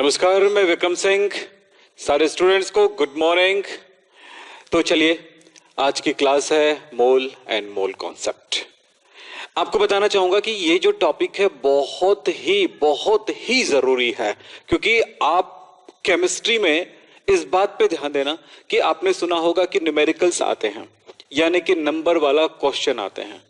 नमस्कार, मैं विक्रम सिंह। सारे स्टूडेंट्स को गुड मॉर्निंग। तो चलिए, आज की क्लास है मोल एंड मोल कॉन्सेप्ट। आपको बताना चाहूंगा कि ये जो टॉपिक है बहुत ही जरूरी है, क्योंकि आप केमिस्ट्री में इस बात पे ध्यान देना कि आपने सुना होगा कि न्यूमेरिकल्स आते हैं, यानी कि नंबर वाला क्वेश्चन आते हैं।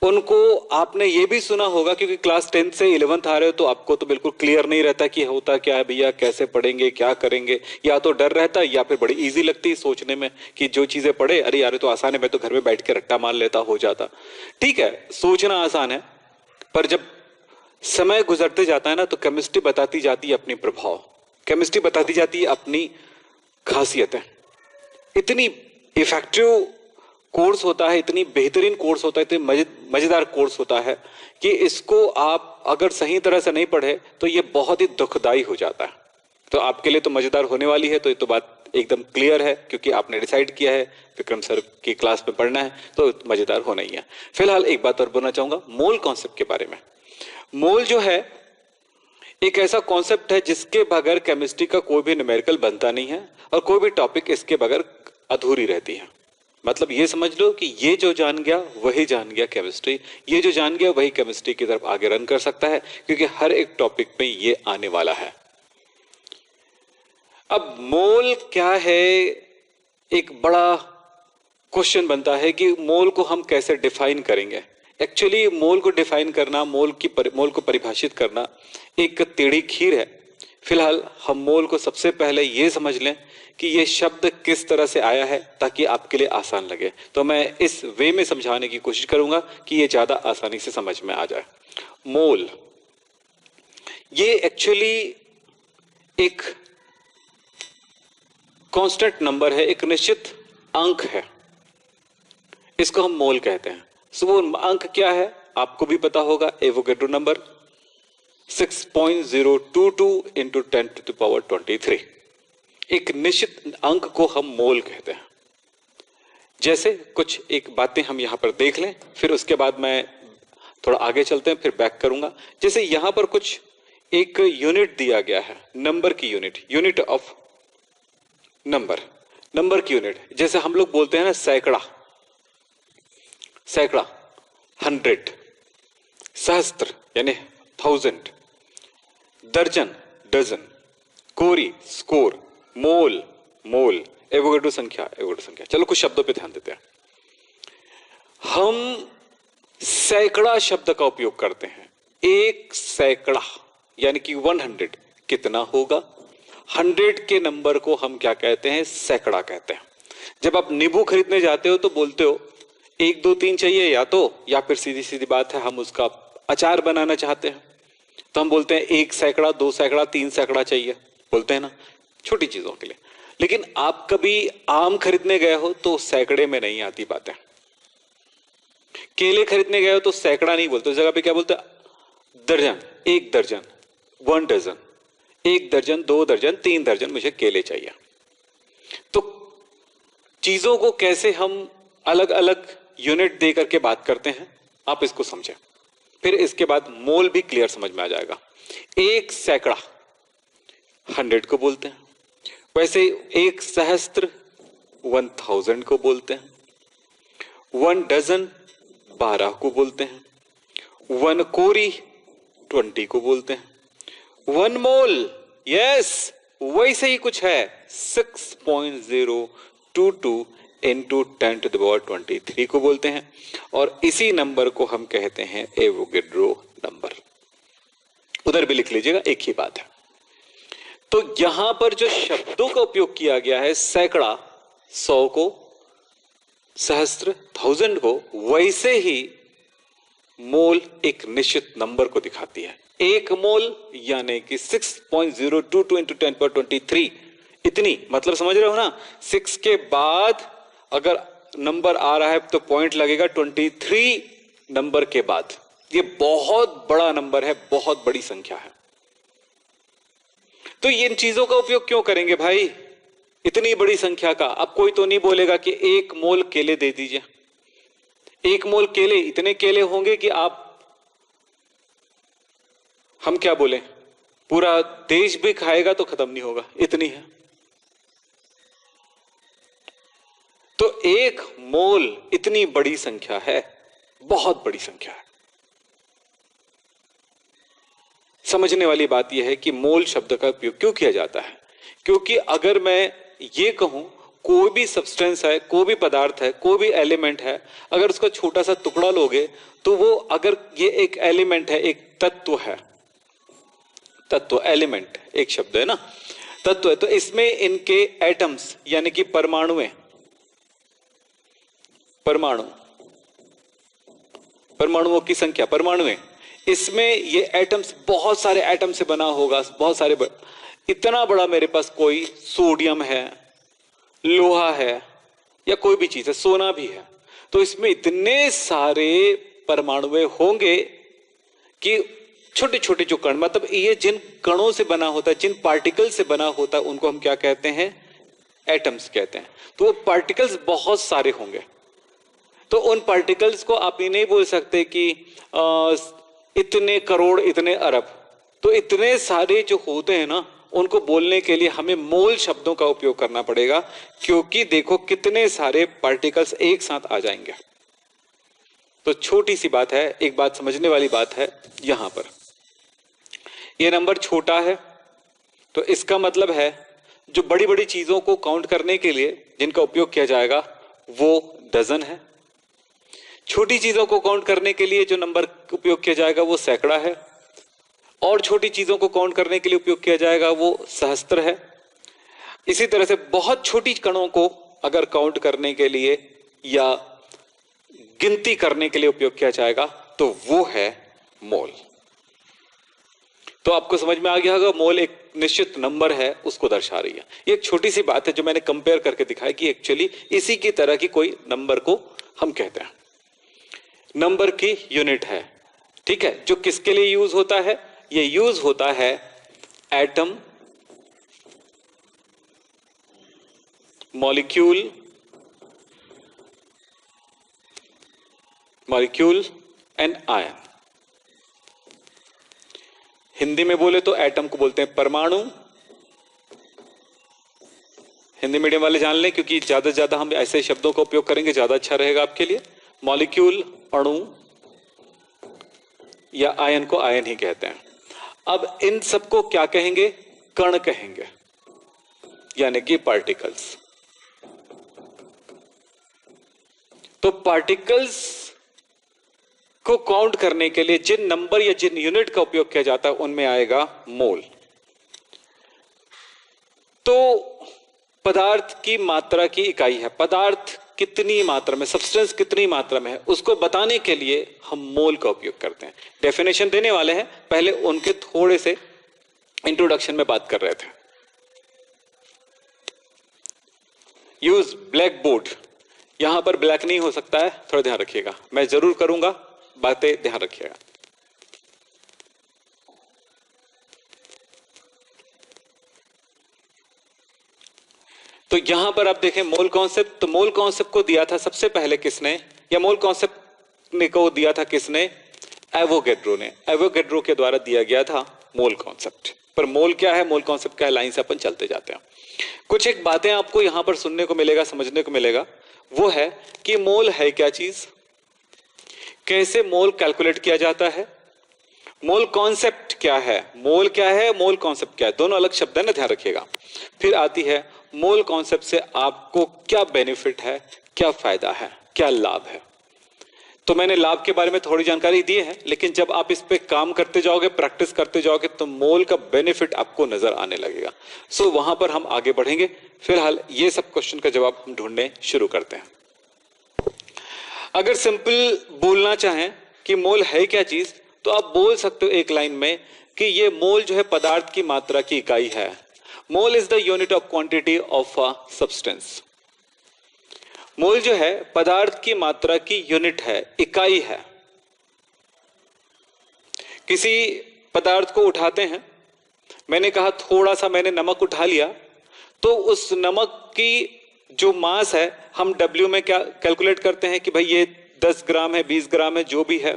उनको आपने ये भी सुना होगा, क्योंकि क्लास 10 से 11th आ रहे हो तो आपको तो बिल्कुल क्लियर नहीं रहता कि होता क्या है भैया, कैसे पढ़ेंगे, क्या करेंगे। या तो डर रहता है या फिर बड़ी इजी लगती है सोचने में कि जो चीजें पढ़े, अरे यार तो आसान है, मैं तो घर में बैठ के रट्टा मार लेता, हो जाता। ठीक है, सोचना आसान है, पर जब समय गुजरते जाता है ना तो केमिस्ट्री बताती जाती है अपनी प्रभाव, केमिस्ट्री बताती जाती है अपनी खासियतें। इतनी इफेक्टिव कोर्स होता है, इतनी बेहतरीन कोर्स होता है, इतनी मजेदार कोर्स होता है कि इसको आप अगर सही तरह से नहीं पढ़े तो ये बहुत ही दुखदाई हो जाता है। तो आपके लिए तो मजेदार होने वाली है, तो ये तो बात एकदम क्लियर है, क्योंकि आपने डिसाइड किया है विक्रम सर की क्लास में पढ़ना है, तो मजेदार होना ही है। फिलहाल एक बात और बोलना चाहूंगा मोल कॉन्सेप्ट के बारे में। मोल जो है एक ऐसा कॉन्सेप्ट है जिसके बगैर केमिस्ट्री का कोई भी न्यूमेरिकल बनता नहीं है, और कोई भी टॉपिक इसके बगैर अधूरी रहती है। मतलब ये समझ लो कि ये जो जान गया वही जान गया केमिस्ट्री, ये जो जान गया वही केमिस्ट्री की तरफ आगे रन कर सकता है, क्योंकि हर एक टॉपिक में ये आने वाला है। अब मोल क्या है, एक बड़ा क्वेश्चन बनता है कि मोल को हम कैसे डिफाइन करेंगे। एक्चुअली मोल को डिफाइन करना, मोल को परिभाषित करना एक टेढ़ी खीर है। फिलहाल हम मोल को सबसे पहले ये समझ लें कि ये शब्द किस तरह से आया है, ताकि आपके लिए आसान लगे। तो मैं इस वे में समझाने की कोशिश करूंगा कि ये ज्यादा आसानी से समझ में आ जाए। मोल ये एक्चुअली एक कांस्टेंट नंबर है, एक निश्चित अंक है, इसको हम मोल कहते हैं। सो वो अंक क्या है आपको भी पता होगा, एवोगैड्रो नंबर 6.022 इंटू 10⁻23। एक निश्चित अंक को हम मोल कहते हैं। जैसे कुछ एक बातें हम यहां पर देख लें, फिर उसके बाद मैं थोड़ा आगे चलते हैं, फिर बैक करूंगा। जैसे यहां पर कुछ एक यूनिट दिया गया है, नंबर की unit, unit of number, number की यूनिट। जैसे हम लोग बोलते हैं ना सैकड़ा, सैकड़ा, 100, सहस्त्र यानी 1000, दर्जन, डजन, कोरी, स्कोर, मोल, मोल, एवोगैड्रो संख्या, एवोगैड्रो संख्या। चलो कुछ शब्दों पे ध्यान देते हैं। हम सैकड़ा शब्द का उपयोग करते हैं। एक सैकड़ा यानी कि 100 कितना होगा? 100 के नंबर को हम क्या कहते हैं? सैकड़ा कहते हैं। जब आप नींबू खरीदने जाते हो तो बोलते हो 1 2 3 चाहिए, या फिर सीधी सीधी बात है हम उसका अचार बनाना चाहते हैं तो हम बोलते हैं 1 सैकड़ा, 2 सैकड़ा, 3 सैकड़ा चाहिए, बोलते हैं ना, छोटी चीजों के लिए। लेकिन आप कभी आम खरीदने गए हो तो सैकड़े में नहीं आती बातें। केले खरीदने गए हो तो सैकड़ा नहीं बोलते, उस जगह पे क्या बोलते? दर्जन, 1 दर्जन, 1 डजन, 1 दर्जन, 2 दर्जन, 3 दर्जन मुझे केले चाहिए। तो चीजों को कैसे हम अलग अलग यूनिट दे करके बात करते हैं, आप इसको समझें, फिर इसके बाद मोल भी क्लियर समझ में आ जाएगा। 1 सैकड़ा 100 को बोलते हैं, वैसे 1 सहस्त्र 1000 को बोलते हैं, 1 डजन 12 को बोलते हैं, 1 कोरी 20 को बोलते हैं, 1 मोल, यस वैसे ही कुछ है, 6.022 इंटू 10⁻23 को बोलते हैं, और इसी नंबर को हम कहते हैं एवोगैड्रो नंबर। उधर भी लिख लीजिएगा, एक ही बात है। तो यहां पर जो शब्दों का उपयोग किया गया है, सैकड़ा 100 को, सहस्त्र 1000 को, वैसे ही मोल एक निश्चित नंबर को दिखाती है। 1 मोल यानी कि 6.022 इंटू 10⁻23, इतनी, मतलब समझ रहे हो ना, 6 के बाद अगर नंबर आ रहा है तो पॉइंट लगेगा 23 नंबर के बाद। ये बहुत बड़ा नंबर है, बहुत बड़ी संख्या है। तो इन चीजों का उपयोग क्यों करेंगे भाई, इतनी बड़ी संख्या का? अब कोई तो नहीं बोलेगा कि 1 मोल केले दे दीजिए। 1 मोल केले, इतने केले होंगे कि आप, हम क्या बोले, पूरा देश भी खाएगा तो खत्म नहीं होगा, इतनी है। तो 1 मोल इतनी बड़ी संख्या है, बहुत बड़ी संख्या है। समझने वाली बात यह है कि मोल शब्द का उपयोग क्यों किया जाता है। क्योंकि अगर मैं ये कहूं कोई भी सब्सटेंस है, कोई भी पदार्थ है, कोई भी एलिमेंट है, अगर उसका छोटा सा टुकड़ा लोगे तो वो, अगर ये एक एलिमेंट है, एक तत्व है, तत्व एलिमेंट एक शब्द है ना, तत्व है, तो इसमें इनके एटम्स यानी कि परमाणुएं, परमाणुओं की संख्या, परमाणुएं, इसमें ये एटम्स बहुत सारे एटम से बना होगा, बहुत सारे इतना बड़ा मेरे पास कोई सोडियम है, लोहा है, या कोई भी चीज है, सोना भी है, तो इसमें इतने सारे परमाणुएं होंगे कि छोटे छोटे जो कण, मतलब ये जिन कणों से बना होता है, जिन पार्टिकल से बना होता है, उनको हम क्या कहते हैं, एटम्स कहते हैं। तो वो पार्टिकल्स बहुत सारे होंगे। तो उन पार्टिकल्स को आप ये नहीं बोल सकते कि इतने करोड़, इतने अरब, तो इतने सारे जो होते हैं ना, उनको बोलने के लिए हमें मोल शब्दों का उपयोग करना पड़ेगा, क्योंकि देखो कितने सारे पार्टिकल्स एक साथ आ जाएंगे। तो छोटी सी बात है, एक बात समझने वाली बात है, यहां पर ये नंबर छोटा है, तो इसका मतलब है जो बड़ी बड़ी चीजों को काउंट करने के लिए जिनका उपयोग किया जाएगा वो डजन है। छोटी चीजों को काउंट करने के लिए जो नंबर उपयोग किया जाएगा वो सैकड़ा है, और छोटी चीजों को काउंट करने के लिए उपयोग किया जाएगा वो सहस्त्र है। इसी तरह से बहुत छोटी कणों को अगर काउंट करने के लिए या गिनती करने के लिए उपयोग किया जाएगा तो वो है मोल। तो आपको समझ में आ गया होगा, मोल एक निश्चित नंबर है, उसको दर्शा रही है। ये एक छोटी सी बात है जो मैंने कंपेयर करके दिखाया कि एक्चुअली इसी की तरह की कोई नंबर को हम कहते हैं, नंबर की यूनिट है, ठीक है। जो किसके लिए यूज होता है, ये यूज होता है atom, molecule and ion. Hindi में बोले तो एटम को बोलते हैं परमाणु, हिंदी मीडियम वाले जान लें, क्योंकि ज्यादा से ज्यादा हम ऐसे शब्दों का उपयोग करेंगे ज्यादा अच्छा रहेगा आपके लिए। मॉलिक्यूल अणु, या आयन को आयन ही कहते हैं। अब इन सबको क्या कहेंगे, कण कहेंगे, यानी कि पार्टिकल्स। तो पार्टिकल्स को काउंट करने के लिए जिन नंबर या जिन यूनिट का उपयोग किया जाता है उनमें आएगा मोल। तो पदार्थ की मात्रा की इकाई है, पदार्थ कितनी मात्रा में, सब्सटेंस कितनी मात्रा में है, उसको बताने के लिए हम मोल का उपयोग करते हैं। डेफिनेशन देने वाले हैं, पहले उनके थोड़े से इंट्रोडक्शन में बात कर रहे थे। यूज ब्लैक बोर्ड, यहां पर ब्लैक नहीं हो सकता है, थोड़ा ध्यान रखिएगा, मैं जरूर करूंगा, बातें ध्यान रखिएगा। तो यहां पर आप देखें मोल कॉन्सेप्ट, तो मोल कॉन्सेप्ट को दिया था सबसे पहले किसने, या मोल कॉन्सेप्ट ने को दिया था किसने, एवोगैड्रो ने। एवोगैड्रो के द्वारा दिया गया था मोल कॉन्सेप्ट। पर मोल क्या है, मोल कॉन्सेप्ट क्या है, लाइन से अपन चलते जाते हैं। कुछ एक बातें आपको यहां पर सुनने को मिलेगा, समझने को मिलेगा, वो है कि मोल है क्या चीज, कैसे मोल कैलकुलेट किया जाता है, मोल कॉन्सेप्ट क्या है, मोल क्या है, मोल कॉन्सेप्ट क्या है, दोनों अलग शब्द है ना, ध्यान रखिएगा। फिर आती है मोल कॉन्सेप्ट से आपको क्या बेनिफिट है, क्या फायदा है, क्या लाभ है। तो मैंने लाभ के बारे में थोड़ी जानकारी दी है, लेकिन जब आप इस पे काम करते जाओगे, प्रैक्टिस करते जाओगे, तो मोल का बेनिफिट आपको नजर आने लगेगा। सो वहां पर हम आगे बढ़ेंगे। फिलहाल ये सब क्वेश्चन का जवाब हम ढूंढने शुरू करते हैं। अगर सिंपल बोलना चाहें कि मोल है क्या चीज, तो आप बोल सकते हो एक लाइन में कि ये मोल जो है पदार्थ की मात्रा की इकाई है। Mole is the unit of quantity of a substance. Mole जो है पदार्थ की मात्रा की यूनिट है, इकाई है। किसी पदार्थ को उठाते हैं, मैंने कहा थोड़ा सा मैंने नमक उठा लिया, तो उस नमक की जो मास है हम डब्ल्यू में क्या कैलकुलेट करते हैं कि भाई ये 10 ग्राम है, 20 ग्राम है, जो भी है,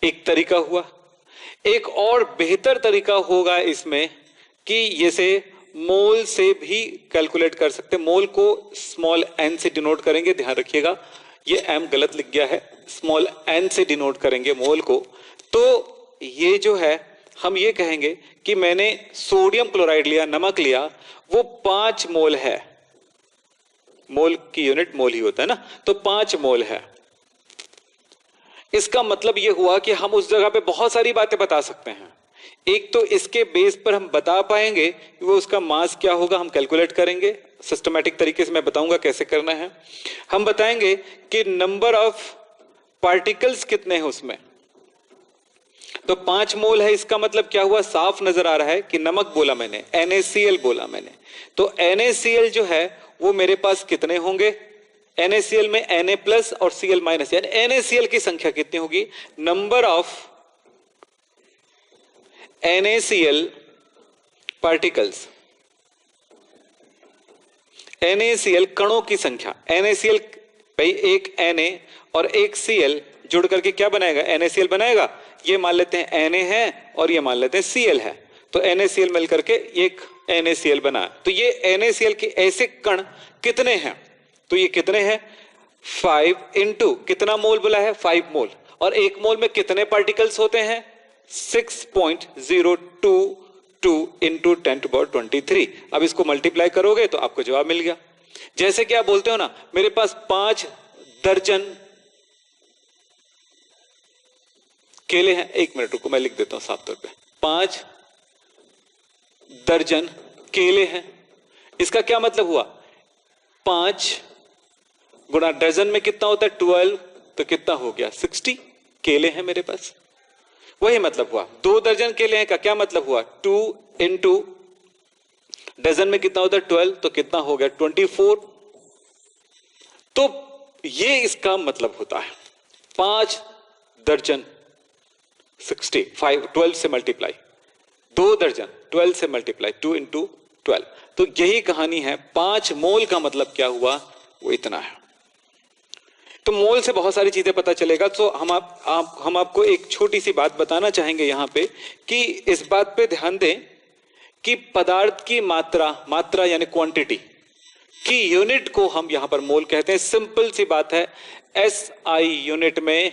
एक तरीका हुआ। एक और बेहतर तरीका होगा इसमें कि जैसे मोल से भी कैलकुलेट कर सकते हैं। मोल को स्मॉल एन से डिनोट करेंगे, ध्यान रखिएगा ये एम गलत लिख गया है, स्मॉल एन से डिनोट करेंगे मोल को। तो ये जो है हम ये कहेंगे कि मैंने सोडियम क्लोराइड लिया, नमक लिया, वो 5 मोल है। मोल की यूनिट मोल ही होता है ना, तो 5 मोल है। इसका मतलब यह हुआ कि हम उस जगह पे बहुत सारी बातें बता सकते हैं। एक तो इसके बेस पर हम बता पाएंगे कि वो उसका मास क्या होगा, हम कैलकुलेट करेंगे सिस्टमैटिक तरीके से, मैं बताऊंगा कैसे करना है। हम बताएंगे कि नंबर ऑफ पार्टिकल्स कितने हैं उसमें, तो 5 मोल है, इसका मतलब क्या हुआ, साफ नजर आ रहा है कि नमक बोला मैंने, NaCl बोला मैंने, तो NaCl जो है वो मेरे पास कितने होंगे, NaCl में Na प्लस और Cl माइनस, यानी NaCl की संख्या कितनी होगी, number of NaCl particles, NaCl कणों की संख्या। NaCl भाई एक Na और एक Cl जुड़ करके क्या बनाएगा, NaCl बनाएगा। ये मान लेते हैं Na है और ये मान लेते हैं Cl है, तो NaCl मिल करके एक NaCl बना। तो ये NaCl के ऐसे कण कितने हैं, तो ये कितने हैं, 5 इंटू कितना मोल बोला है, 5 मोल, और एक मोल में कितने पार्टिकल्स होते हैं, 6.022 इंटू 10⁻23। अब इसको मल्टीप्लाई करोगे तो आपको जवाब मिल गया। जैसे कि आप बोलते हो ना मेरे पास 5 दर्जन केले हैं, 1 मिनट रुको मैं लिख देता हूं साफ तौर पे, 5 दर्जन केले हैं। इसका क्या मतलब हुआ, 5 गुणा डजन में कितना होता है 12, तो कितना हो गया 60 केले हैं मेरे पास, वही मतलब हुआ। 2 दर्जन केले हैं का क्या मतलब हुआ, 2 इंटू डजन में कितना होता है 12, तो कितना हो गया 24। तो ये इसका मतलब होता है 5 दर्जन 60, 12 से मल्टीप्लाई, 2 दर्जन 12 से मल्टीप्लाई, 2 इंटू 12, तो यही कहानी है। 5 मोल का मतलब क्या हुआ, वो इतना है। तो मोल से बहुत सारी चीजें पता चलेगा। तो हम आपको एक छोटी सी बात बताना चाहेंगे यहां पे कि इस बात पे ध्यान दें कि पदार्थ की मात्रा यानी क्वांटिटी की यूनिट को हम यहां पर मोल कहते हैं। सिंपल सी बात है, SI यूनिट में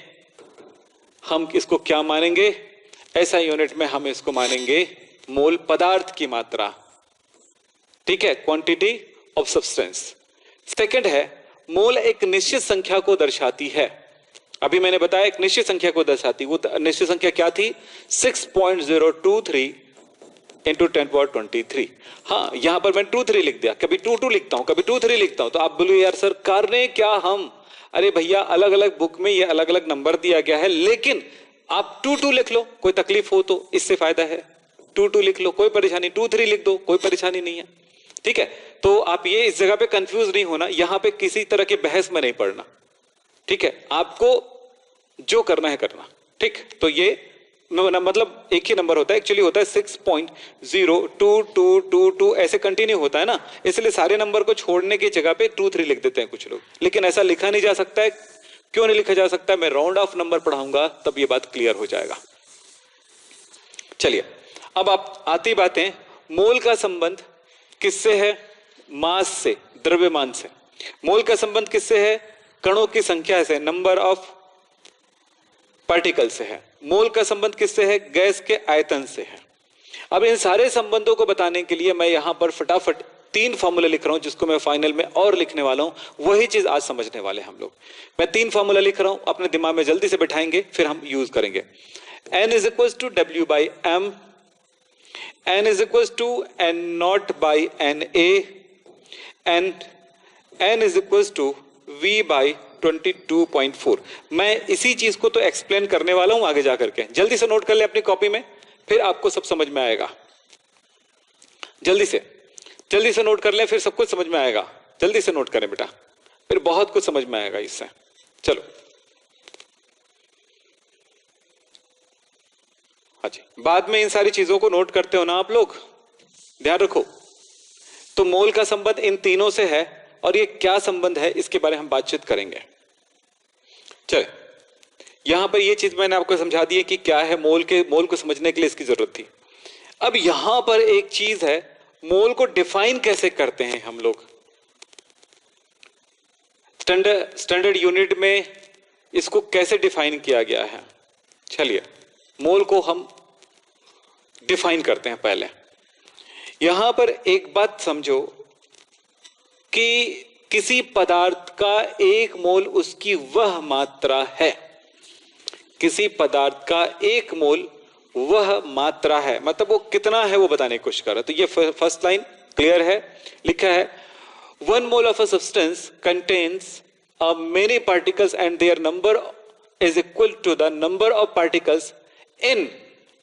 हम इसको क्या मानेंगे, SI यूनिट में हम इसको मानेंगे मोल, पदार्थ की मात्रा, ठीक है, क्वांटिटी ऑफ सब्सटेंस। सेकंड है मोल एक निश्चित संख्या को दर्शाती है। अभी मैंने बताया एक निश्चित संख्या को दर्शाती, वो निश्चित संख्या क्या थी, 6.023 इंटू 10⁻23। हाँ यहां पर मैंने 23 लिख दिया, कभी 22 लिखता हूं, कभी 23 लिखता हूं, तो आप बोलो यार सर कर रहे क्या हम, अरे भैया अलग अलग बुक में ये अलग अलग नंबर दिया गया है, लेकिन आप 22 लिख लो, कोई तकलीफ हो तो इससे फायदा है, 22 लिख लो कोई परेशानी, 23 लिख दो कोई परेशानी नहीं है, ठीक है। तो आप ये इस जगह पे कंफ्यूज नहीं होना, यहां पे किसी तरह की बहस में नहीं पड़ना, ठीक है, आपको जो करना है करना, ठीक। तो ये मतलब एक ही नंबर होता है, एक्चुअली होता है 6.02222 ऐसे कंटिन्यू होता है ना, इसलिए सारे नंबर को छोड़ने की जगह पे 23 लिख देते हैं कुछ लोग, लेकिन ऐसा लिखा नहीं जा सकता है। क्यों नहीं लिखा जा सकता, मैं राउंड ऑफ नंबर पढ़ाऊंगा तब ये बात क्लियर हो जाएगा। चलिए अब आप आती बातें, मोल का संबंध किससे है, मास से, द्रव्यमान से। मोल का संबंध किससे है, कणों की संख्या से, नंबर ऑफ पार्टिकल से है। मोल का संबंध किससे है, गैस के आयतन से है। अब इन सारे संबंधों को बताने के लिए मैं यहां पर फटाफट 3 फॉर्मूला लिख रहा हूं, जिसको मैं फाइनल में और लिखने वाला हूं, वही चीज आज समझने वाले हम लोग। मैं 3 फॉर्मूला लिख रहा हूं, अपने दिमाग में जल्दी से बिठाएंगे, फिर हम यूज करेंगे। N is equals to W by M, N is equals to N naught by NA, and N is equals to V by 22.4। मैं इसी चीज को तो एक्सप्लेन करने वाला हूं आगे जाकर के, जल्दी से नोट कर ले अपनी कॉपी में, फिर आपको सब समझ में आएगा। जल्दी से नोट कर ले, फिर सब कुछ समझ में आएगा। जल्दी से नोट करें बेटा, फिर बहुत कुछ समझ में आएगा इससे। चलो हाँ जी, बाद में इन सारी चीजों को नोट करते हो ना आप लोग, ध्यान रखो। तो मोल का संबंध इन तीनों से है, और ये क्या संबंध है इसके बारे में हम बातचीत करेंगे। चलिए यहां पर ये चीज मैंने आपको समझा दी है कि क्या है मोल को समझने के लिए इसकी जरूरत थी। अब यहां पर एक चीज है, मोल को डिफाइन कैसे करते हैं हम लोग। स्टैंडर्ड यूनिट में इसको कैसे डिफाइन किया गया है। चलिए मोल को हम डिफाइन करते हैं। पहले यहां पर एक बात समझो कि किसी पदार्थ का एक मोल उसकी वह मात्रा है। किसी पदार्थ का एक मोल वह मात्रा है, मतलब वो कितना है वो बताने की कोशिश कर रहा है। तो ये फर्स्ट लाइन क्लियर है, लिखा है 1 mole of a substance contains a many particles and their number is equal to the number of particles in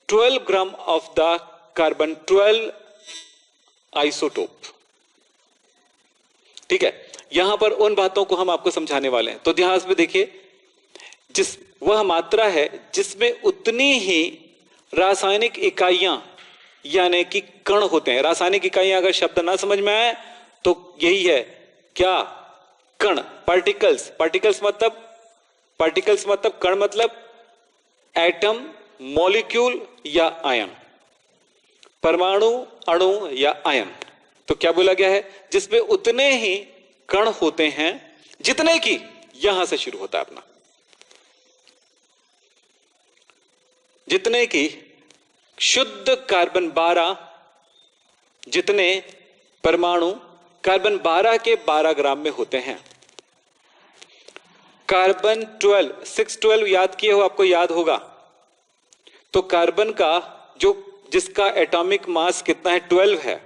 12 gram of the carbon 12 isotope। ठीक है, यहां पर उन बातों को हम आपको समझाने वाले हैं। तो ध्यान से देखिए, जिस वह मात्रा है जिसमें उतनी ही रासायनिक इकाइयां यानी कि कण होते हैं। रासायनिक इकाइयां अगर शब्द ना समझ में आए तो यही है, क्या, कण, पार्टिकल्स। पार्टिकल्स मतलब कण मतलब एटम, मॉलिक्यूल या आयन, परमाणु, अणु या आयन। तो क्या बोला गया है, जिसमें उतने ही कण होते हैं जितने की, यहां से शुरू होता है अपना, जितने की शुद्ध कार्बन 12, जितने परमाणु कार्बन 12 के 12 ग्राम में होते हैं। कार्बन 12, 612 याद किए हो, आपको याद होगा। तो कार्बन का जिसका एटॉमिक मास कितना है, 12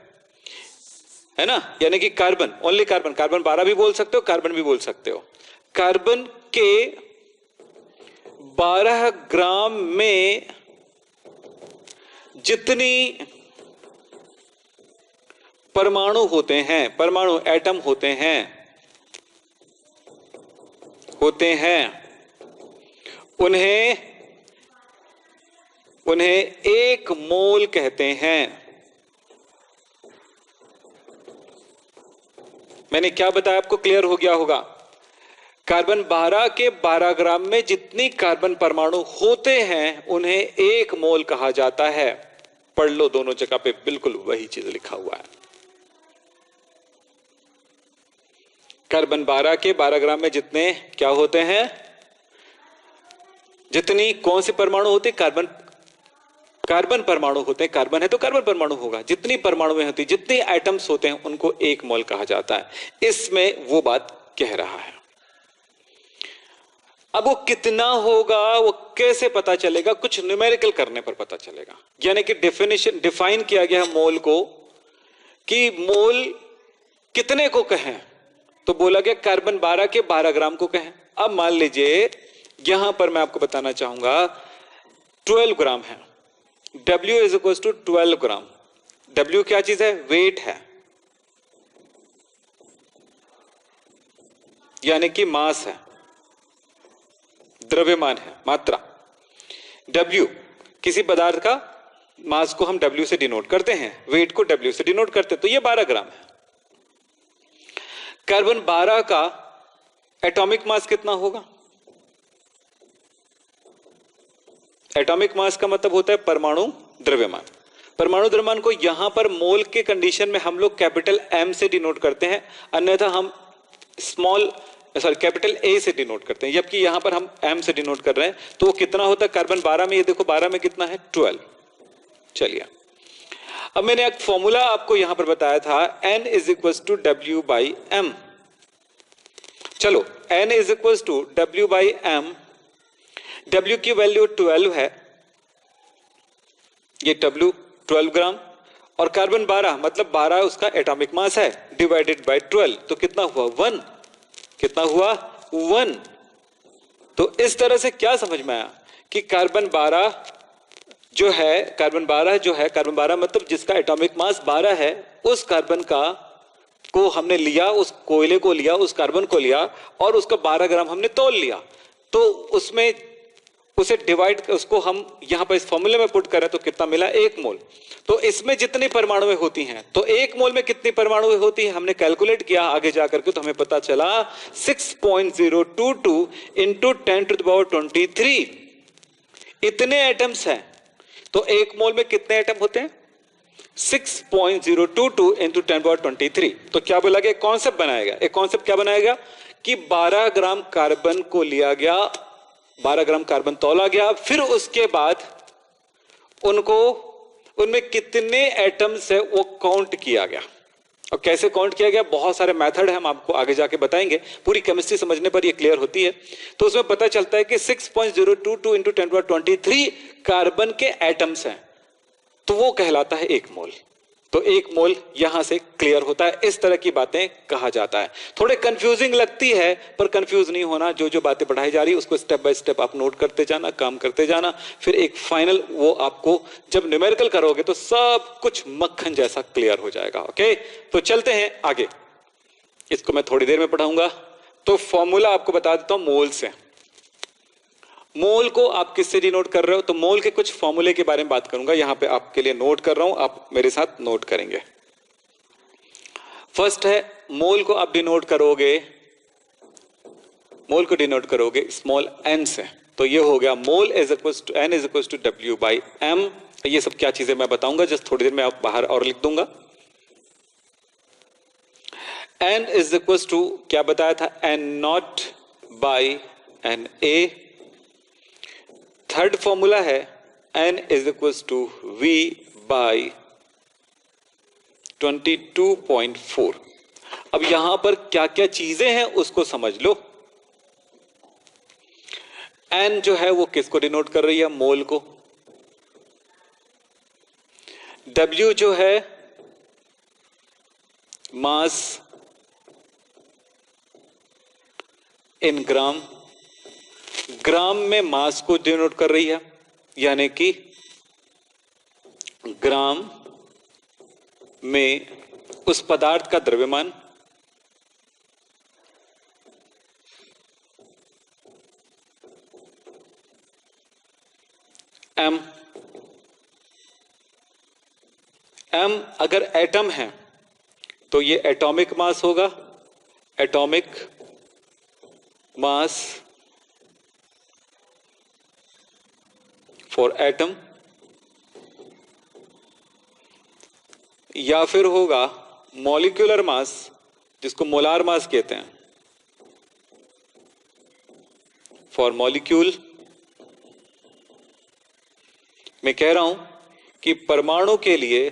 है ना, यानी कि कार्बन, ओनली कार्बन, कार्बन 12 भी बोल सकते हो, कार्बन भी बोल सकते हो। कार्बन के 12 ग्राम में जितनी परमाणु होते हैं, परमाणु एटम होते हैं उन्हें 1 मोल कहते हैं। मैंने क्या बताया आपको, क्लियर हो गया होगा। कार्बन 12 के 12 ग्राम में जितनी कार्बन परमाणु होते हैं उन्हें 1 मोल कहा जाता है। पढ़ लो, दोनों जगह पे बिल्कुल वही चीज लिखा हुआ है। कार्बन 12 के 12 ग्राम में जितने क्या होते हैं, जितनी कौन से परमाणु होते, कार्बन परमाणु होते हैं। कार्बन है तो कार्बन परमाणु होगा। जितनी परमाणु होती, जितने एटम्स होते हैं उनको 1 मोल कहा जाता है। इसमें वो बात कह रहा है। अब वो कितना होगा, वो कैसे पता चलेगा, कुछ न्यूमेरिकल करने पर पता चलेगा। यानी कि डिफाइन किया गया है मोल को, कि मोल कितने को कहें। तो बोला गया कार्बन 12 के 12 ग्राम को कहें। अब मान लीजिए यहां पर मैं आपको बताना चाहूंगा 12 ग्राम है, W is equal to 12 gram. W क्या चीज है, वेट है, यानी कि मास है, द्रव्यमान है, मात्रा। W किसी पदार्थ का मास को हम W से डिनोट करते हैं, वेट को W से डिनोट करते हैं। तो ये 12 ग्राम है। कार्बन 12 का एटॉमिक मास कितना होगा? एटॉमिक मास का मतलब होता है परमाणु द्रव्यमान। परमाणु द्रव्यमान को यहां पर मोल के कंडीशन में हम लोग कैपिटल M से डिनोट करते हैं, अन्यथा हम कैपिटल A से डिनोट करते हैं, जबकि यहां पर हम M से डिनोट कर रहे हैं। तो वो कितना होता है कार्बन 12 में, ये देखो 12 में कितना है, 12। चलिए, अब मैंने एक फॉर्मूला आपको यहां पर बताया था, N is equal to W by M। चलो, N is equal to W by M। W की वैल्यू 12 है, ये W 12 ग्राम, और कार्बन 12 मतलब 12 उसका एटॉमिक मास है, डिवाइडेड बाय 12, तो कितना हुआ, 1। कितना हुआ, 1। तो इस तरह से क्या समझ में आया कि कार्बन 12 जो है, कार्बन 12 मतलब जिसका एटॉमिक मास 12 है, उस कार्बन को हमने लिया, उस कोयले को लिया, उस कार्बन को लिया और उसका 12 ग्राम हमने तौल लिया। तो उसमें उसे डिवाइड, उसको हम यहां पर इस फॉर्मूले में पुट करें तो कितना मिला, 1 मोल। तो इसमें जितनी परमाणुएं होती हैं, तो 1 मोल में कितनी परमाणुएं होती हैं हमने कैलकुलेट किया आगे जाकर के, तो हमें पता चला 6.022 इंटू 10⁻23 इतने एटम्स हैं। तो 1 मोल में कितने एटम होते हैं, 6.022 इंटू 10⁻23। तो क्या बोला गया, कॉन्सेप्ट बनाएगा, एक कॉन्सेप्ट क्या बनाएगा कि 12 ग्राम कार्बन को लिया गया, 12 ग्राम कार्बन तौला गया, फिर उसके बाद उनको, उनमें कितने एटम्स है वो काउंट किया गया। और कैसे काउंट किया गया, बहुत सारे मेथड है, हम आपको आगे जाके बताएंगे, पूरी केमिस्ट्री समझने पर ये क्लियर होती है। तो उसमें पता चलता है कि 6.022 इंटू 10⁻23 कार्बन के एटम्स हैं, तो वो कहलाता है 1 मोल। तो 1 मोल यहां से क्लियर होता है, इस तरह की बातें कहा जाता है। थोड़े कंफ्यूजिंग लगती है, पर कंफ्यूज नहीं होना, जो जो बातें पढ़ाई जा रही है उसको स्टेप बाय स्टेप आप नोट करते जाना, काम करते जाना, फिर एक फाइनल वो आपको जब न्यूमेरिकल करोगे तो सब कुछ मक्खन जैसा क्लियर हो जाएगा। ओके, तो चलते हैं आगे, इसको मैं थोड़ी देर में पढ़ाऊंगा। तो फॉर्मूला आपको बता देता हूं, मोल से। मोल को आप किससे डिनोट कर रहे हो, तो मोल के कुछ फॉर्मूले के बारे में बात करूंगा, यहां पे आपके लिए नोट कर रहा हूं, आप मेरे साथ नोट करेंगे। फर्स्ट है, मोल को आप डिनोट करोगे, मोल को डिनोट करोगे स्मॉल n से। तो ये हो गया mole is equal to n is equal to W by m। ये सब क्या चीजें मैं बताऊंगा, जस्ट थोड़ी देर में आप बाहर और लिख दूंगा। n इज इक्वल टू क्या बताया था, n not by n a। Third formula है n is equal to v by 22.4। अब यहां पर क्या क्या चीजें हैं उसको समझ लो। n जो है वो किसको डिनोट कर रही है, मोल को। w जो है मास इन ग्राम, ग्राम में मास को डिनोट कर रही है, यानी कि ग्राम में उस पदार्थ का द्रव्यमान। m, m अगर एटम है तो ये एटॉमिक मास होगा, एटॉमिक मास फॉर एटम, या फिर होगा मॉलिक्यूलर मास जिसको मोलार मास कहते हैं, फॉर मॉलिक्यूल। मैं कह रहा हूं कि परमाणु के लिए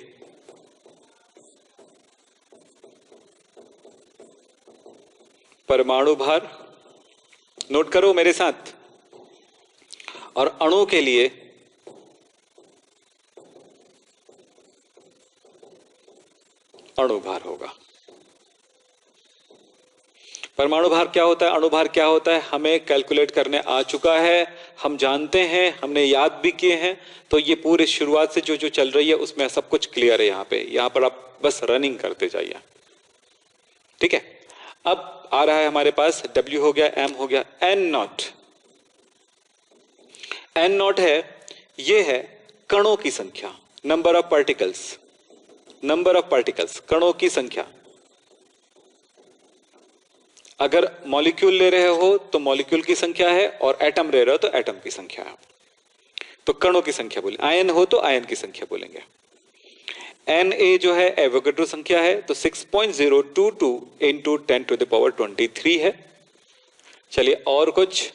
परमाणु भार, नोट करो मेरे साथ, और अणु के लिए अणु भार होगा। परमाणु भार क्या होता है, अणु भार क्या होता है, हमें कैलकुलेट करने आ चुका है, हम जानते हैं, हमने याद भी किए हैं। तो ये पूरी शुरुआत से जो जो चल रही है उसमें सब कुछ क्लियर है। यहां पर आप बस रनिंग करते जाइए, ठीक है। अब आ रहा है हमारे पास W हो गया, M हो गया, N नॉट। N नॉट है, ये है कणों की संख्या, number of particles, number of particles, कणों की संख्या। अगर मॉलिक्यूल ले रहे हो तो मॉलिक्यूल की संख्या है, और एटम ले रहे हो तो एटम की संख्या है। तो कणों की संख्या बोले, आयन हो तो आयन की संख्या बोलेंगे। Na जो है एवोगैड्रो संख्या है, तो 6.022 इंटू 10⁻23 है। चलिए और कुछ,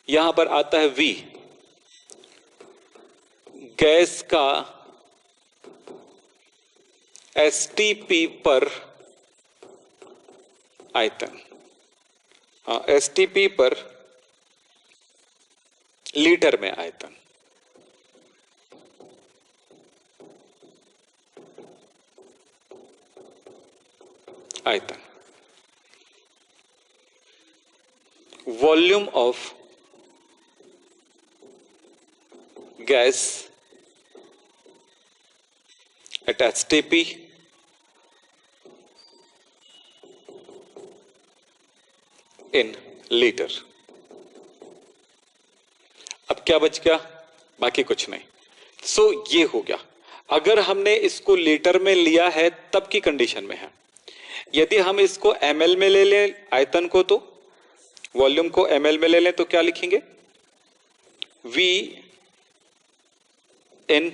यहां पर आता है V, गैस का STP पर आयतन, STP पर लीटर में आयतन। आयतन, volume of gas at STP in litre. अब क्या बच गया? बाकी कुछ नहीं। सो ये हो गया। अगर हमने इसको लीटर में लिया है तब की कंडीशन में है। यदि हम इसको ml में ले लें आयतन को, तो वॉल्यूम को ml में ले लें तो क्या लिखेंगे? V इन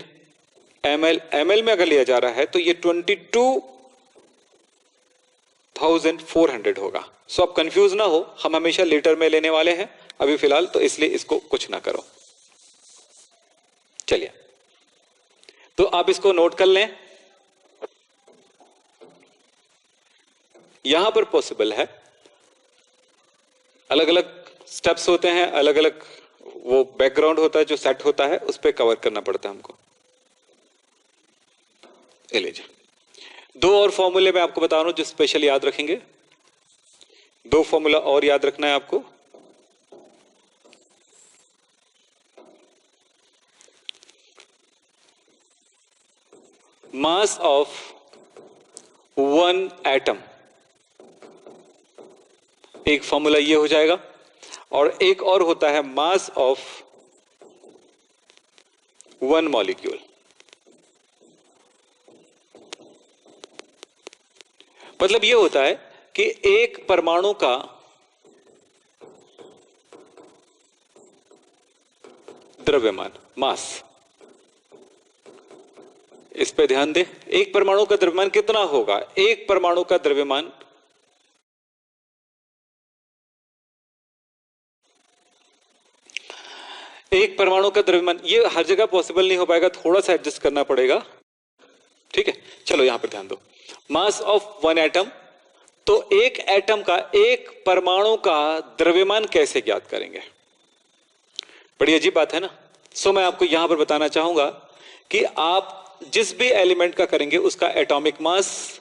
ml। ml में अगर लिया जा रहा है तो ये 22,400 होगा। सो आप कंफ्यूज ना हो, हम हमेशा लीटर में लेने वाले हैं अभी फिलहाल, तो इसलिए इसको कुछ ना करो। चलिए, तो आप इसको नोट कर लें। यहां पर पॉसिबल है, अलग अलग स्टेप्स होते हैं, अलग अलग वो बैकग्राउंड होता है जो सेट होता है, उस पर कवर करना पड़ता है हमको। ले लीजिए, दो और फॉर्मूले मैं आपको बता रहा हूं जो स्पेशल याद रखेंगे। दो फॉर्मूला और याद रखना है आपको। मास ऑफ वन एटम, एक फॉर्मूला ये हो जाएगा, और एक और होता है मास ऑफ वन मॉलिक्यूल। मतलब ये होता है कि एक परमाणु का द्रव्यमान, मास। इस पे ध्यान दें, एक परमाणु का द्रव्यमान कितना होगा? एक परमाणु का द्रव्यमान एक परमाणु का द्रव्यमान, ये हर जगह पॉसिबल नहीं हो पाएगा, थोड़ा सा एडजस्ट करना पड़ेगा। ठीक है, चलो यहां पर ध्यान दो। मास ऑफ वन एटम, तो एक एटम का, एक परमाणु का द्रव्यमान कैसे ज्ञात करेंगे? बड़ी अजीब बात है ना। सो मैं आपको यहां पर बताना चाहूंगा कि आप जिस भी एलिमेंट का करेंगे उसका एटॉमिक मास,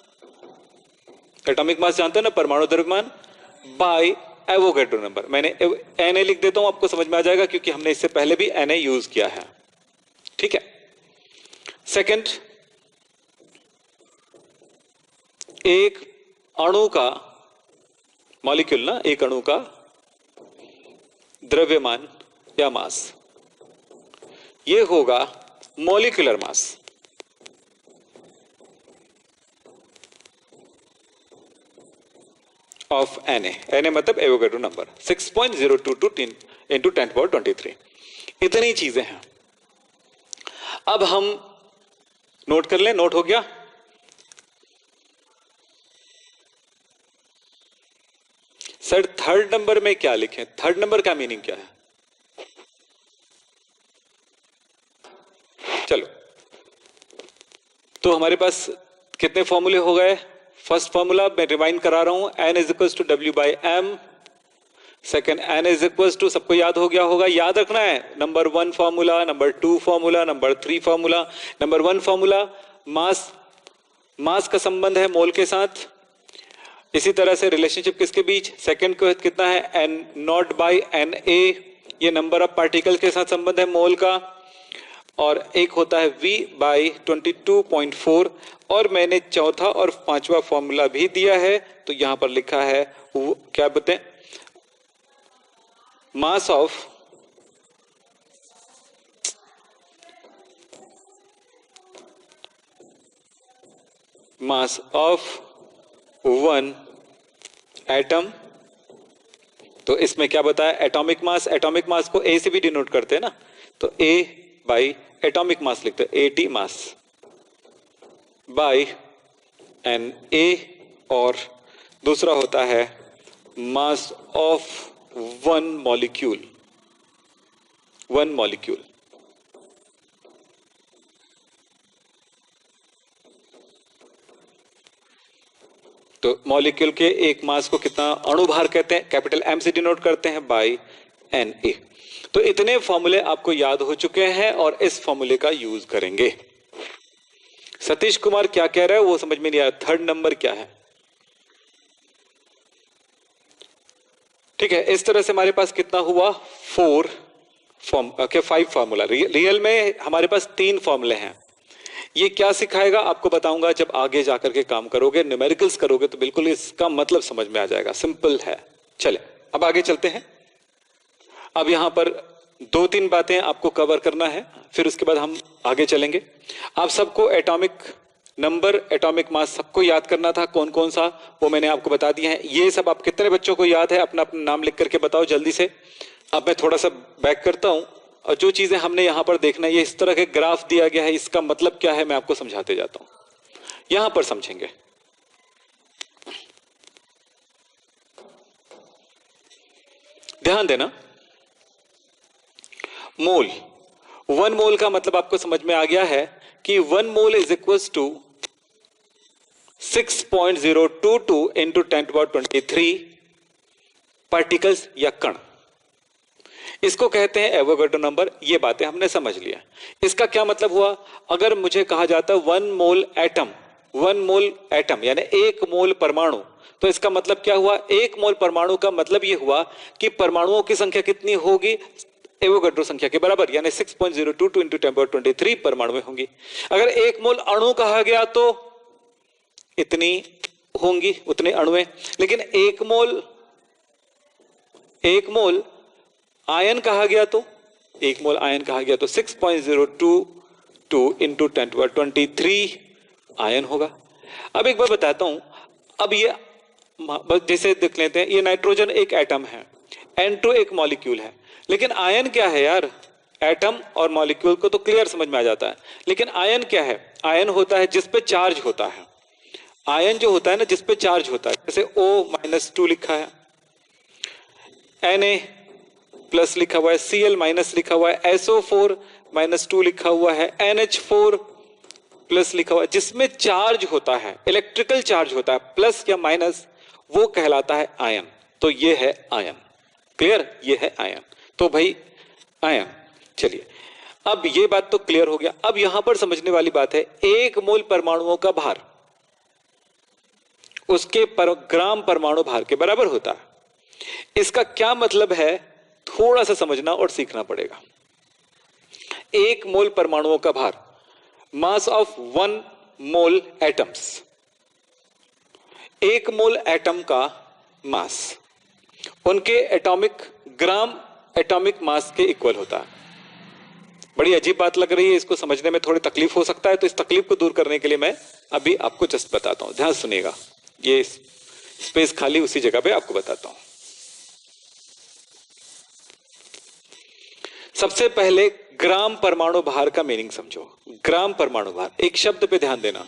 एटॉमिक मास जानते हैं ना, परमाणु द्रव्यमान बाय एवोगैड्रो नंबर। मैंने Na लिख देता हूं, आपको समझ में आ जाएगा क्योंकि हमने इससे पहले भी Na यूज किया है। ठीक है। सेकंड, एक अणु का, मॉलिक्यूल ना, एक अणु का द्रव्यमान या मास, ये होगा मॉलिक्यूलर मास। ऑफ Na मतलब एवोगैड्रो नंबर 6.022 इंटू 10^23। इतनी चीजें हैं। अब हम नोट कर लें, नोट हो गया? सर थर्ड नंबर में क्या लिखें? थर्ड नंबर का मीनिंग क्या है? चलो, तो हमारे पास कितने फॉर्मूले हो गए? फर्स्ट फॉर्मूला मैं रिवाइंड करा रहा हूं, N is to W by M। Second, N is to, सबको याद हो गया होगा, याद रखना है। Number 1 formula, number 2 formula, number 3 formula. Number 1 formula, mass, mass का संबंध है मोल के साथ। इसी तरह से रिलेशनशिप किसके बीच? सेकेंड को कितना है? N नॉट बाई Na, ये नंबर ऑफ पार्टिकल के साथ संबंध है मोल का। और एक होता है V बाई 22.4। और मैंने चौथा और पांचवा फॉर्मूला भी दिया है, तो यहां पर लिखा है क्या बताएं? Mass of one atom. तो इसमें क्या बताया? Atomic mass. एटॉमिक मास को A से भी डिनोट करते हैं ना, तो A बाई एटॉमिक मास लिखते हैं, AT मास बाई Na। और दूसरा होता है mass of one molecule, one molecule. तो मॉलिक्यूल के एक मास को कितना अणुभार कहते हैं? कैपिटल M से डिनोट करते हैं, बाई Na। तो इतने फॉर्मूले आपको याद हो चुके हैं और इस फॉर्मूले का यूज करेंगे। सतीश कुमार क्या कह रहा है वो समझ में नहीं आया, थर्ड नंबर क्या है? ठीक है, इस तरह से हमारे पास कितना हुआ? 5 फॉर्मूला। रियल में हमारे पास 3 फॉर्मूले हैं। ये क्या सिखाएगा आपको बताऊंगा जब आगे जाकर के काम करोगे, न्यूमेरिकल्स करोगे, तो बिल्कुल इसका मतलब समझ में आ जाएगा। सिंपल है। चले अब आगे चलते हैं। अब यहां पर 2-3 बातें आपको कवर करना है, फिर उसके बाद हम आगे चलेंगे। आप सबको एटॉमिक नंबर, एटॉमिक मास सबको याद करना था, कौन कौन सा, वो मैंने आपको बता दिया है। ये सब आप कितने बच्चों को याद है, अपना अपना नाम लिख करके बताओ जल्दी से। अब मैं थोड़ा सा बैक करता हूं और जो चीजें हमने यहां पर देखना है, ये इस तरह के ग्राफ दिया गया है, इसका मतलब क्या है मैं आपको समझाते जाता हूं, यहां पर समझेंगे। ध्यान देना, मोल, 1 मोल का मतलब आपको समझ में आ गया है कि 1 mole is equal to 6.022 into 10⁻23 particles या कण। इसको कहते हैं एवोगाड्रो नंबर। ये बातें हमने समझ लिया। इसका क्या मतलब हुआ, अगर मुझे कहा जाता है 1 मोल एटम, 1 मोल एटम यानी 1 मोल परमाणु, तो इसका मतलब क्या हुआ, 1 मोल परमाणु का मतलब यह हुआ कि परमाणुओं की संख्या कितनी होगी, एवोगाड्रो संख्या के बराबर, यानी 6.022 इंटू 10⁻23 परमाणु होंगी। अगर 1 मोल अणु कहा गया तो इतनी होंगी, उतने अणुएं। लेकिन 1 मोल आयन कहा गया तो 1 मोल आयन कहा गया तो 6.022 इंटू 10⁻23 आयन होगा। अब एक बार बताता हूं, अब ये जैसे देख लेते हैं, ये नाइट्रोजन एक एटम है, N2 एक मॉलिक्यूल है, लेकिन आयन क्या है यार, एटम और मॉलिक्यूल को तो क्लियर समझ में आ जाता है, लेकिन आयन क्या है, आयन होता है जिस पे चार्ज होता है। आयन जो होता है ना, जिस पे चार्ज होता है, जैसे O-2 लिखा है, Na+ लिखा हुआ है, Cl- लिखा हुआ है, SO4-2 लिखा हुआ है, NH4+ लिखा हुआ है, जिसमें चार्ज होता है, इलेक्ट्रिकल चार्ज होता है, प्लस या माइनस, वो कहलाता है आयन। तो ये है आयन, क्लियर, ये है आयन। तो भाई आयन, चलिए अब ये बात तो क्लियर हो गया। अब यहां पर समझने वाली बात है, 1 मोल परमाणुओं का भार उसके ग्राम परमाणु भार के बराबर होता है। इसका क्या मतलब है, थोड़ा सा समझना और सीखना पड़ेगा। 1 मोल परमाणुओं का भार, mass of 1 mole atoms, 1 mole atom का मास उनके एटॉमिक ग्राम एटॉमिक मास के इक्वल होता है। बड़ी अजीब बात लग रही है, इसको समझने में थोड़ी तकलीफ हो सकता है, तो इस तकलीफ को दूर करने के लिए मैं अभी आपको जस्ट बताता हूं, ध्यान सुनिएगा। ये स्पेस खाली उसी जगह पे आपको बताता हूं। सबसे पहले ग्राम परमाणु भार का मीनिंग समझो। ग्राम परमाणु भार, एक शब्द पे ध्यान देना,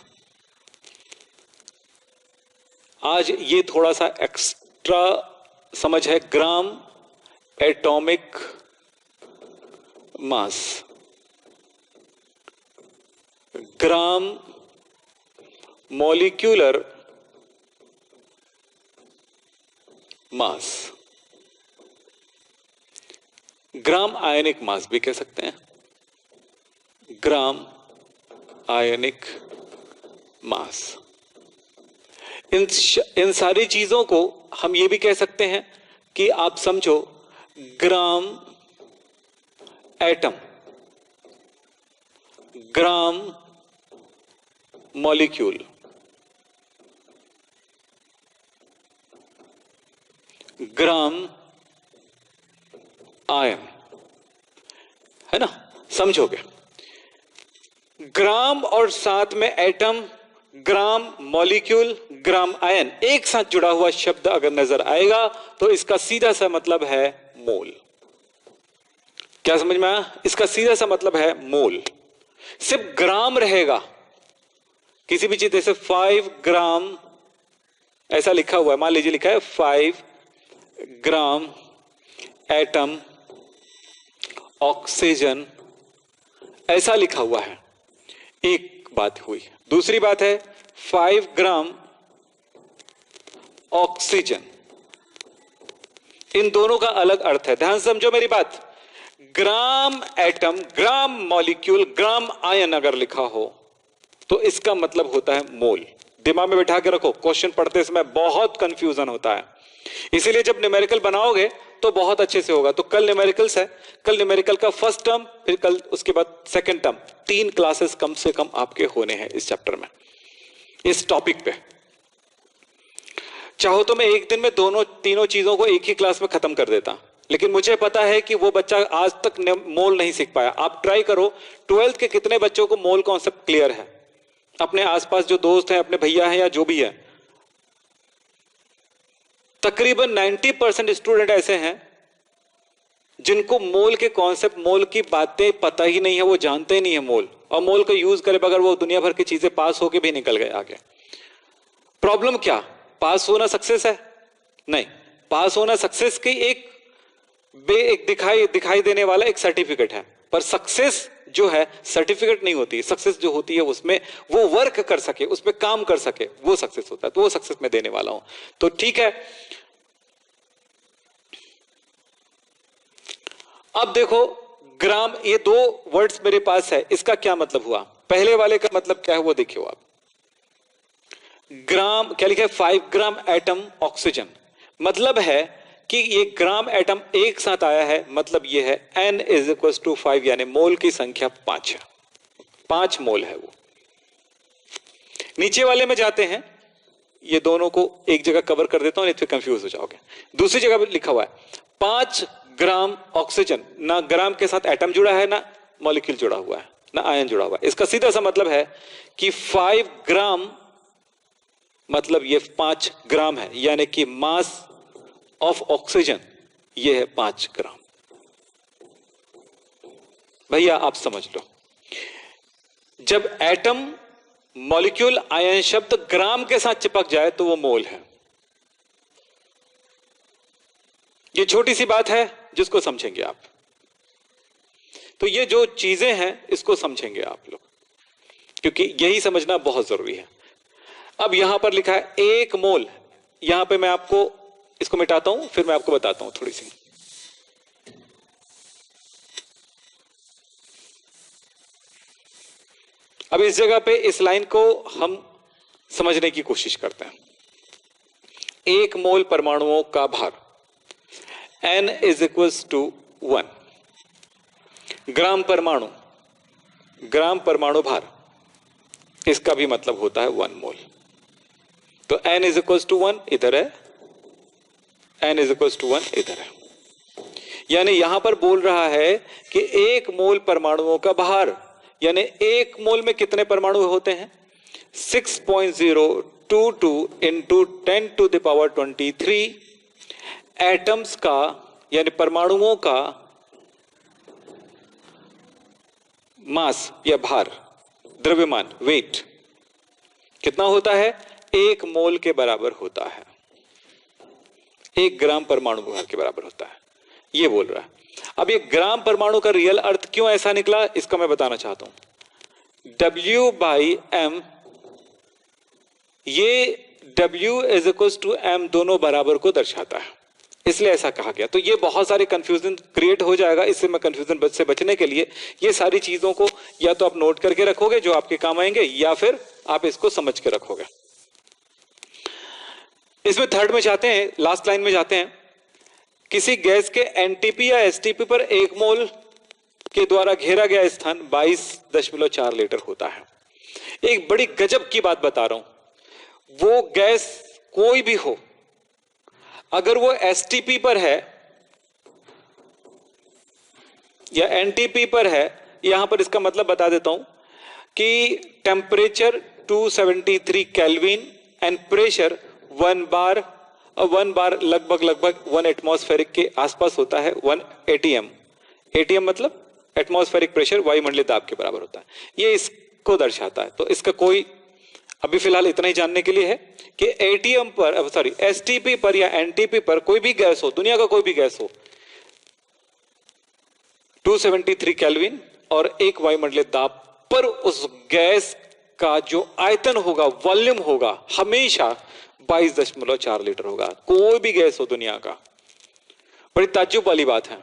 आज ये थोड़ा सा एक्स्ट्रा समझ है। Gram atomic mass, gram molecular mass, ग्राम आयनिक मास भी कह सकते हैं, ग्राम आयनिक मास। इन सारी चीजों को हम ये भी कह सकते हैं कि आप समझो ग्राम एटम, ग्राम मॉलिक्यूल, ग्राम आयन, है ना, समझोगे। ग्राम और साथ में एटम, ग्राम मॉलिक्यूल, ग्राम आयन एक साथ जुड़ा हुआ शब्द अगर नजर आएगा तो इसका सीधा सा मतलब है मोल। क्या समझ में आया, इसका सीधा सा मतलब है मोल। सिर्फ ग्राम रहेगा, किसी भी चीज, जैसे 5 ग्राम ऐसा लिखा हुआ है, मान लीजिए लिखा है 5 ग्राम एटम ऑक्सीजन, ऐसा लिखा हुआ है, एक बात हुई। दूसरी बात है 5 ग्राम ऑक्सीजन, इन दोनों का अलग अर्थ है, ध्यान से समझो मेरी बात। ग्राम एटम, ग्राम मॉलिक्यूल, ग्राम आयन अगर लिखा हो तो इसका मतलब होता है मोल। दिमाग में बैठा के रखो, क्वेश्चन पढ़ते समय बहुत कंफ्यूजन होता है, इसीलिए जब न्यूमेरिकल बनाओगे तो बहुत अच्छे से होगा। तो कल न्यूमेरिकल्स है, कल न्यूमेरिकल का फर्स्ट टर्म, फिर कल उसके बाद सेकंड टर्म, 3 क्लासेस कम से कम आपके होने हैं इस चैप्टर में, इस टॉपिक पे। चाहो तो मैं एक दिन में तीनों चीजों को एक ही क्लास में खत्म कर देता, लेकिन मुझे पता है कि वो बच्चा आज तक मोल नहीं सीख पाया। आप ट्राई करो, 12th के कितने बच्चों को मोल कॉन्सेप्ट क्लियर है? अपने आसपास जो दोस्त हैं, अपने भैया हैं या जो भी है, तकरीबन 90% स्टूडेंट ऐसे हैं जिनको मोल के कॉन्सेप्ट, मोल की बातें पता ही नहीं है, वो जानते ही नहीं है मोल, और मोल को यूज करे बगैर वो दुनिया भर की चीजें पास होके भी निकल गए आगे। प्रॉब्लम क्या? पास होना सक्सेस है? नहीं, पास होना सक्सेस की एक दिखाई देने वाला एक सर्टिफिकेट है, पर सक्सेस जो है सर्टिफिकेट नहीं होती। सक्सेस जो होती है उसमें वो वर्क कर सके, उस पर काम कर सके, वो सक्सेस होता है। तो वो सक्सेस मैं देने वाला हूं। तो ठीक है, अब देखो ग्राम, ये दो वर्ड्स मेरे पास है, इसका क्या मतलब हुआ? पहले वाले का मतलब क्या है वो देखियो आप। ग्राम क्या लिखा है? 5 ग्राम एटम ऑक्सीजन, मतलब है कि ये ग्राम एटम एक साथ आया है, मतलब ये है n इज इक्वल टू 5, यानी मोल की संख्या 5 है। 5 मोल है वो। नीचे वाले में जाते हैं, ये दोनों को एक जगह कवर कर देता हूं, नहीं तो कंफ्यूज हो जाओगे। दूसरी जगह पर लिखा हुआ है 5 ग्राम ऑक्सीजन, ना ग्राम के साथ एटम जुड़ा है, ना मॉलिक्यूल जुड़ा हुआ है, ना आयन जुड़ा हुआ है। इसका सीधा सा मतलब है कि 5 ग्राम मतलब ये 5 ग्राम है, यानी कि मास ऑफ ऑक्सीजन ये है 5 ग्राम। भैया आप समझ लो, जब एटम, मॉलिक्यूल, आयन शब्द ग्राम के साथ चिपक जाए तो वो मोल है। ये छोटी सी बात है जिसको समझेंगे आप। तो ये जो चीजें हैं इसको समझेंगे आप लोग, क्योंकि यही समझना बहुत जरूरी है। अब यहां पर लिखा है 1 मोल, यहां पे मैं आपको इसको मिटाता हूं, फिर मैं आपको बताता हूं थोड़ी सी। अब इस जगह पे इस लाइन को हम समझने की कोशिश करते हैं। 1 मोल परमाणुओं का भार n इज इक्वल्स टू 1 ग्राम परमाणु, ग्राम परमाणु भार, इसका भी मतलब होता है 1 मोल। तो n इज इक्वल्स टू 1 इधर है, n इज इक्वल्स टू 1 इधर है। यानी यहां पर बोल रहा है कि 1 मोल परमाणुओं का भार, यानी 1 मोल में कितने परमाणु होते हैं? 6.022 into 10 to the power 23 atoms का, यानी परमाणुओं का मास या भार, द्रव्यमान, वेट कितना होता है? 1 मोल के बराबर होता है, 1 ग्राम परमाणु भार के बराबर होता है, ये बोल रहा है। अब ये ग्राम परमाणु का रियल अर्थ क्यों ऐसा निकला, इसका मैं बताना चाहता हूं। W/m, ये W is equal to m दोनों बराबर को दर्शाता है, इसलिए ऐसा कहा गया। तो ये बहुत सारे कंफ्यूजन क्रिएट हो जाएगा, इससे मैं कंफ्यूजन से बचने के लिए ये सारी चीजों को या तो आप नोट करके रखोगे जो आपके काम आएंगे, या फिर आप इसको समझ के रखोगे। इसमें थर्ड में जाते हैं, लास्ट लाइन में जाते हैं। किसी गैस के एनटीपी या एसटीपी पर 1 मोल के द्वारा घेरा गया स्थान 22.4 लीटर होता है। एक बड़ी गजब की बात बता रहा हूं, वो गैस कोई भी हो, अगर वो एसटीपी पर है या एनटीपी पर है, यहां पर इसका मतलब बता देता हूं कि टेम्परेचर 273 केल्विन एंड प्रेशर 1 बार लगभग 1 एटमॉस्फेरिक के आसपास होता है, 1 एटीएम। एटीएम मतलब एटमॉस्फेरिक प्रेशर, वायुमंडलीय दाब के बराबर होता है, ये इसको दर्शाता है। तो इसका कोई अभी फिलहाल इतना ही जानने के लिए है कि एटीएम पर, सॉरी, एसटीपी पर या एनटीपी पर कोई भी गैस हो, दुनिया का कोई भी गैस हो, 273 केल्विन और 1 वायुमंडलीय दाब पर उस गैस का जो आयतन होगा, वॉल्यूम होगा, हमेशा 22.4 लीटर होगा। कोई भी गैस हो दुनिया का, बड़ी ताज्जुब वाली बात है।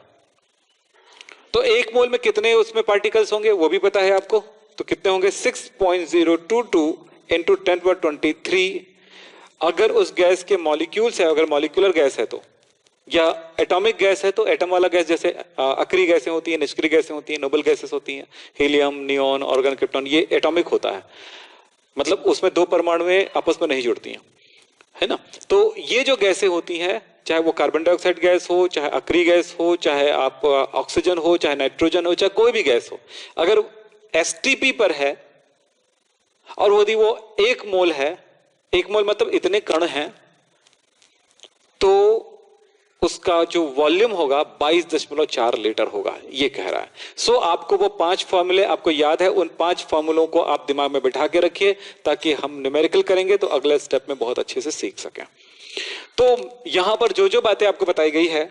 तो 1 मोल में कितने उसमें पार्टिकल्स होंगे वो भी पता है आपको, तो कितने होंगे? 6.022 इंटू 10⁻23। अगर उस गैस के मॉलिक्यूल्स है, अगर मॉलिक्यूलर गैस है तो, या एटॉमिक गैस है तो, एटम वाला गैस जैसे अक्रिय गैसें होती है, निष्क्रिय गैसें होती हैं, नोबल गैसेस होती हैं, हीलियम, नियोन, ऑर्गन, क्रिप्टॉन, ये एटॉमिक होता है, मतलब उसमें 2 परमाणुएं आपस में नहीं जुड़ती हैं, है ना। तो ये जो गैसें होती हैं चाहे वो कार्बन डाइऑक्साइड गैस हो, चाहे अक्री गैस हो, चाहे आप ऑक्सीजन हो, चाहे नाइट्रोजन हो, चाहे कोई भी गैस हो, अगर एसटीपी पर है और यदि वो 1 मोल है, 1 मोल मतलब इतने कण हैं, तो उसका जो वॉल्यूम होगा 22.4 लीटर होगा, ये कह रहा है। सो आपको वो 5 फॉर्मूले आपको याद है, उन 5 फॉर्मूलों को आप दिमाग में बिठा के रखिए ताकि हम न्यूमेरिकल करेंगे तो अगले स्टेप में बहुत अच्छे से सीख सकें। तो यहां पर जो जो बातें आपको बताई गई है,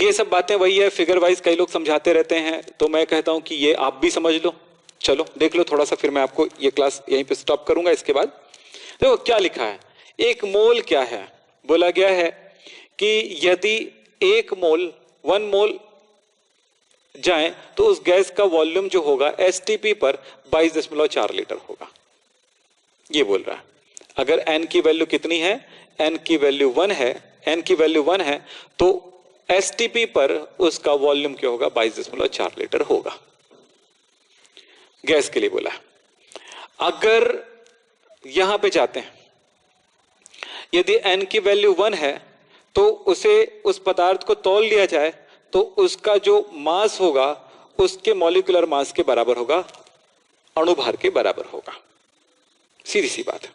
ये सब बातें वही है, फिगर वाइज कई लोग समझाते रहते हैं, तो मैं कहता हूं कि ये आप भी समझ लो, चलो देख लो थोड़ा सा, फिर मैं आपको ये क्लास यहीं पे स्टॉप करूंगा। इसके बाद देखो क्या लिखा है, 1 मोल क्या है, बोला गया है कि यदि 1 मोल 1 मोल जाए तो उस गैस का वॉल्यूम जो होगा एसटीपी पर 22.4 लीटर होगा, ये बोल रहा है। अगर n की वैल्यू कितनी है, n की वैल्यू 1 है, n की वैल्यू 1 है, तो एसटीपी पर उसका वॉल्यूम क्या होगा, 22.4 लीटर होगा, गैस के लिए बोला। अगर यहां पे जाते हैं, यदि n की वैल्यू 1 है तो उसे उस पदार्थ को तौल लिया जाए तो उसका जो मास होगा उसके मॉलिक्यूलर मास के बराबर होगा, अणुभार के बराबर होगा, सीधी सी बात है।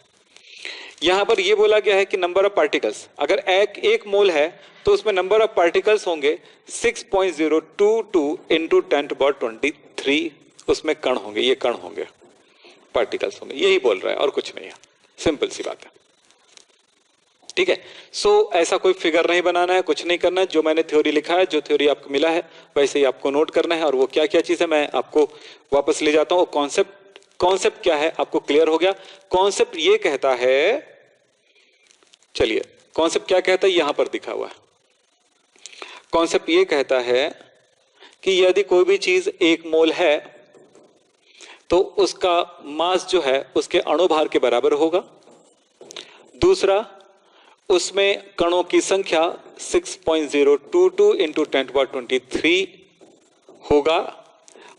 यहां पर यह बोला गया है कि नंबर ऑफ पार्टिकल्स, अगर एक मोल है तो उसमें नंबर ऑफ पार्टिकल्स होंगे 6.022 इंटू 10⁻23, उसमें कण होंगे, ये कण होंगे, पार्टिकल्स होंगे, यही बोल रहा है और कुछ नहीं है, सिंपल सी बात है। ठीक है, सो ऐसा कोई फिगर नहीं बनाना है, कुछ नहीं करना है, जो मैंने थ्योरी लिखा है, जो थ्योरी आपको मिला है वैसे ही आपको नोट करना है। और वो क्या क्या चीज है मैं आपको वापस ले जाता हूं। कॉन्सेप्ट क्या है आपको क्लियर हो गया। कॉन्सेप्ट ये कहता है, चलिए कॉन्सेप्ट क्या कहता है यहां पर दिखा हुआ है। कॉन्सेप्ट ये कहता है कि यदि कोई भी चीज 1 मोल है तो उसका मास जो है उसके अणुभार के बराबर होगा। दूसरा, उसमें कणों की संख्या 6.022 इंटू 10⁻23 होगा।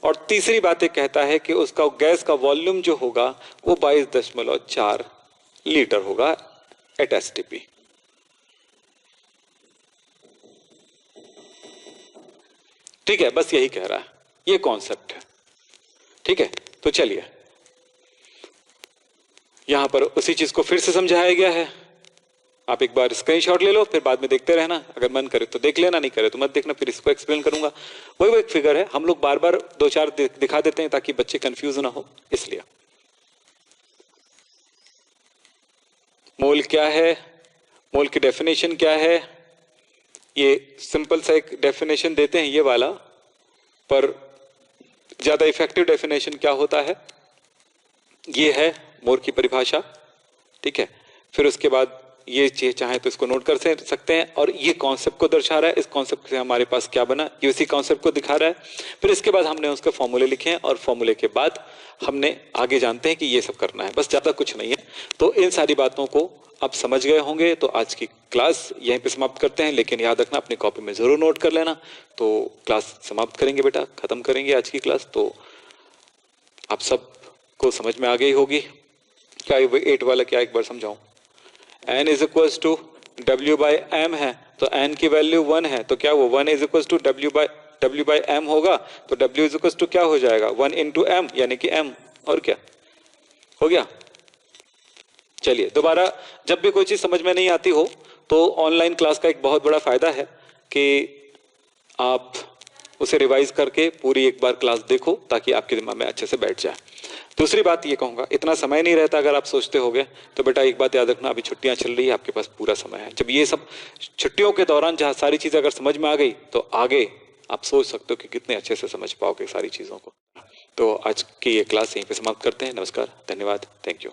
और तीसरी बात ये कहता है कि उसका गैस का वॉल्यूम जो होगा वो 22.4 लीटर होगा एट एसटीपी। ठीक है, बस यही कह रहा है, ये कॉन्सेप्ट है। ठीक है, तो चलिए यहां पर उसी चीज को फिर से समझाया गया है। आप एक बार स्क्रीनशॉट ले लो, फिर बाद में देखते रहना, अगर मन करे तो देख लेना, नहीं करे तो मत देखना, फिर इसको एक्सप्लेन करूंगा। वही वो एक फिगर है, हम लोग बार बार 2-4 दिखा देते हैं ताकि बच्चे कंफ्यूज ना हो, इसलिए। मोल क्या है, मोल की डेफिनेशन क्या है, ये सिंपल सा एक डेफिनेशन देते हैं ये वाला, पर ज्यादा इफेक्टिव डेफिनेशन क्या होता है, ये है मोल की परिभाषा। ठीक है, फिर उसके बाद ये चाहे तो इसको नोट कर सकते हैं, और ये कॉन्सेप्ट को दर्शा रहा है, इस कॉन्सेप्ट से हमारे पास क्या बना ये उसी कॉन्सेप्ट को दिखा रहा है। फिर इसके बाद हमने उसके फॉर्मूले लिखे हैं, और फॉर्मूले के बाद हमने आगे जानते हैं कि ये सब करना है, बस ज्यादा कुछ नहीं है। तो इन सारी बातों को आप समझ गए होंगे, तो आज की क्लास यहीं पे समाप्त करते हैं। लेकिन याद रखना, अपनी कॉपी में जरूर नोट कर लेना। तो क्लास समाप्त करेंगे बेटा, खत्म करेंगे आज की क्लास। तो आप सब को समझ में आ गई होगी। क्या 8 वाला क्या एक बार समझाऊं, n is equal to W/m है, तो n की वैल्यू 1 है, तो क्या वो 1 इज इक्वल टू W/m होगा, तो W इज इक्वल टू क्या हो जाएगा 1 इंटू m, यानी कि m, और क्या हो गया। चलिए दोबारा, जब भी कोई चीज समझ में नहीं आती हो तो ऑनलाइन क्लास का एक बहुत बड़ा फायदा है कि आप उसे रिवाइज करके पूरी एक बार क्लास देखो, ताकि आपके दिमाग में अच्छे से बैठ जाए। दूसरी बात ये कहूंगा, इतना समय नहीं रहता अगर आप सोचते होगे, तो बेटा एक बात याद रखना, अभी छुट्टियां चल रही है, आपके पास पूरा समय है। जब ये सब छुट्टियों के दौरान जहां सारी चीजें अगर समझ में आ गई, तो आगे आप सोच सकते हो कि कितने अच्छे से समझ पाओगे सारी चीजों को। तो आज की ये क्लास यहीं पे समाप्त करते हैं। नमस्कार, धन्यवाद, थैंक यू।